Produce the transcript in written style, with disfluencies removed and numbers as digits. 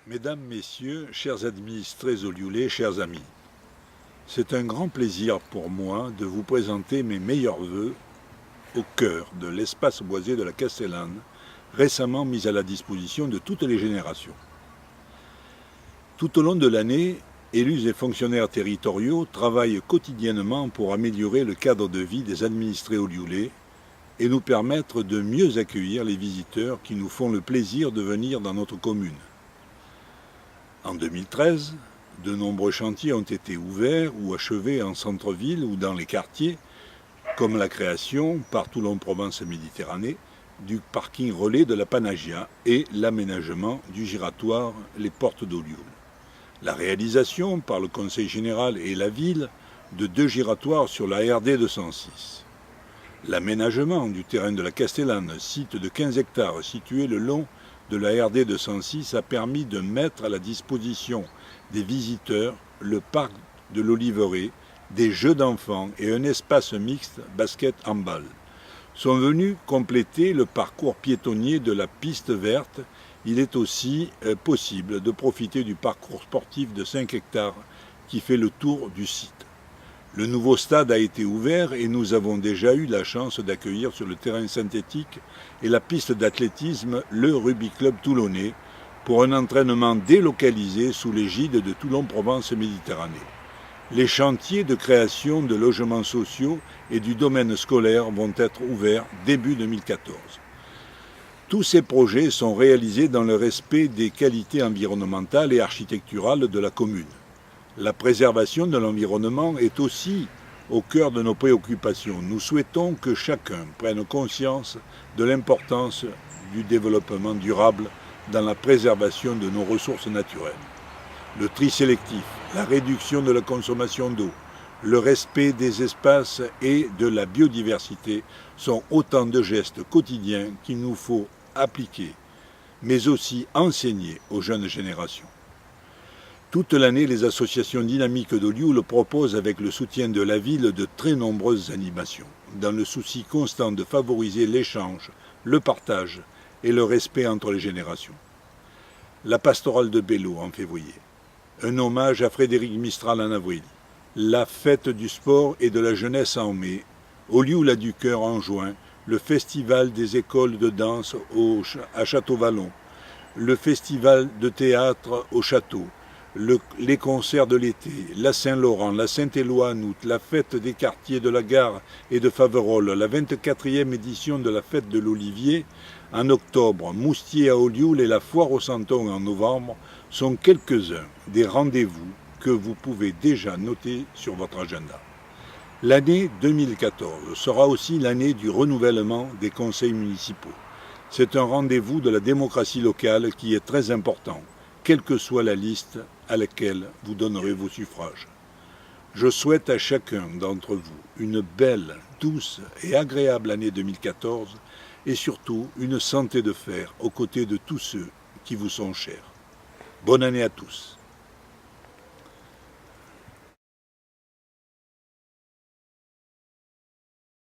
Mesdames, Messieurs, chers administrés olioulais, chers amis, c'est un grand plaisir pour moi de vous présenter mes meilleurs vœux au cœur de l'espace boisé de la Castellane, récemment mis à la disposition de toutes les générations. Tout au long de l'année, élus et fonctionnaires territoriaux travaillent quotidiennement pour améliorer le cadre de vie des administrés olioulais et nous permettre de mieux accueillir les visiteurs qui nous font le plaisir de venir dans notre commune. En 2013, de nombreux chantiers ont été ouverts ou achevés en centre-ville ou dans les quartiers, comme la création, par Toulon-Provence-Méditerranée, du parking relais de la Panagia et l'aménagement du giratoire Les Portes d'Olioul. La réalisation, par le Conseil général et la ville, de 2 giratoires sur la RD 206. L'aménagement du terrain de la Castellane, site de 15 hectares situé le long de la RD 206, a permis de mettre à la disposition des visiteurs le parc de l'Oliveraie, des jeux d'enfants et un espace mixte basket-handball. Sont venus compléter le parcours piétonnier de la piste verte. Il est aussi possible de profiter du parcours sportif de 5 hectares qui fait le tour du site. Le nouveau stade a été ouvert et nous avons déjà eu la chance d'accueillir sur le terrain synthétique et la piste d'athlétisme le Rugby Club toulonnais pour un entraînement délocalisé sous l'égide de Toulon-Provence-Méditerranée. Les chantiers de création de logements sociaux et du domaine scolaire vont être ouverts début 2014. Tous ces projets sont réalisés dans le respect des qualités environnementales et architecturales de la commune. La préservation de l'environnement est aussi au cœur de nos préoccupations. Nous souhaitons que chacun prenne conscience de l'importance du développement durable dans la préservation de nos ressources naturelles. Le tri sélectif, la réduction de la consommation d'eau, le respect des espaces et de la biodiversité sont autant de gestes quotidiens qu'il nous faut appliquer, mais aussi enseigner aux jeunes générations. Toute l'année, les associations dynamiques d'Olioul proposent, avec le soutien de la ville, de très nombreuses animations, dans le souci constant de favoriser l'échange, le partage et le respect entre les générations. La pastorale de Bello en février, un hommage à Frédéric Mistral en avril, la fête du sport et de la jeunesse en mai, Olioul a du cœur en juin, le festival des écoles de danse à Château-Vallon, le festival de théâtre au château, les concerts de l'été, la Saint-Laurent, la Saint-Éloi en août, la fête des quartiers de la Gare et de Faverolles, la 24e édition de la fête de l'Olivier en octobre, Moustier à Olioul et la foire au Santon en novembre sont quelques-uns des rendez-vous que vous pouvez déjà noter sur votre agenda. L'année 2014 sera aussi l'année du renouvellement des conseils municipaux. C'est un rendez-vous de la démocratie locale qui est très important, quelle que soit la liste à laquelle vous donnerez vos suffrages. Je souhaite à chacun d'entre vous une belle, douce et agréable année 2014 et surtout une santé de fer aux côtés de tous ceux qui vous sont chers. Bonne année à tous.